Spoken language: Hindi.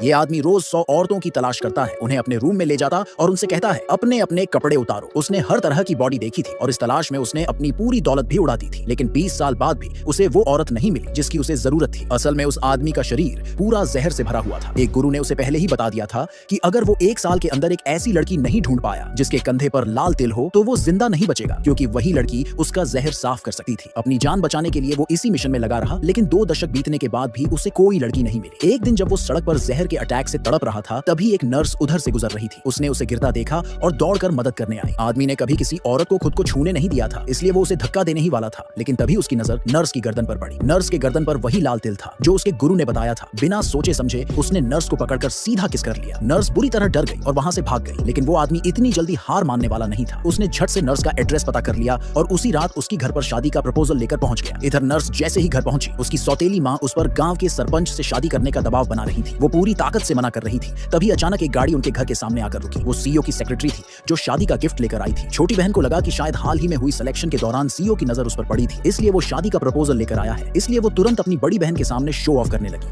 ये आदमी रोज 100 औरतों की तलाश करता है, उन्हें अपने रूम में ले जाता और उनसे कहता है अपने अपने कपड़े उतारो। उसने हर तरह की बॉडी देखी थी और इस तलाश में उसने अपनी पूरी दौलत भी उड़ा दी थी, लेकिन 20 साल बाद भी उसे वो औरत नहीं मिली जिसकी उसे जरूरत थी। असल में उस आदमी का शरीर पूरा जहर से भरा हुआ था। एक गुरु ने उसे पहले ही बता दिया था कि अगर वो 1 साल के अंदर एक ऐसी लड़की नहीं ढूंढ पाया जिसके कंधे पर लाल तिल हो तो वो जिंदा नहीं बचेगा, क्योंकि वही लड़की उसका जहर साफ कर सकती थी। अपनी जान बचाने के लिए वो इसी मिशन में लगा रहा, लेकिन 2 दशक बीतने के बाद भी उसे कोई लड़की नहीं मिली। एक दिन जब वो सड़क पर जहर के अटैक से तड़प रहा था, तभी एक नर्स उधर से गुजर रही थी। उसने उसे गिरता देखा और दौड़कर मदद करने आई। आदमी ने कभी किसी औरत को खुद को छूने नहीं दिया था, इसलिए वो उसे धक्का देने ही वाला था, लेकिन तभी उसकी नजर नर्स की गर्दन पर पड़ी। नर्स के गर्दन पर वही लाल तिल था जो उसके गुरु ने बताया था। बिना सोचे समझे उसने नर्स को पकड़कर सीधा किस कर लिया। नर्स बुरी तरह डर गई और वहां से भाग गई, लेकिन वो आदमी इतनी जल्दी हार मानने वाला नहीं था। उसने झट से नर्स का एड्रेस पता कर लिया और उसी रात उसकी घर पर शादी का प्रपोजल लेकर पहुंच गया। इधर नर्स जैसे ही घर पहुंची, उसकी सौतेली मां उस पर गांव के सरपंच से शादी करने का दबाव बना रही थी। वो पूरी ताकत से मना कर रही थी। तभी अचानक एक गाड़ी उनके घर के सामने आकर रुकी। वो सीईओ की सेक्रेटरी थी जो शादी का गिफ्ट लेकर आई थी। छोटी बहन को लगा कि शायद हाल ही में हुई सिलेक्शन के दौरान सीईओ की नजर उस पर पड़ी थी, इसलिए वो शादी का प्रपोजल लेकर आया है। इसलिए वो तुरंत अपनी बड़ी बहन के सामने शो ऑफ करने लगी।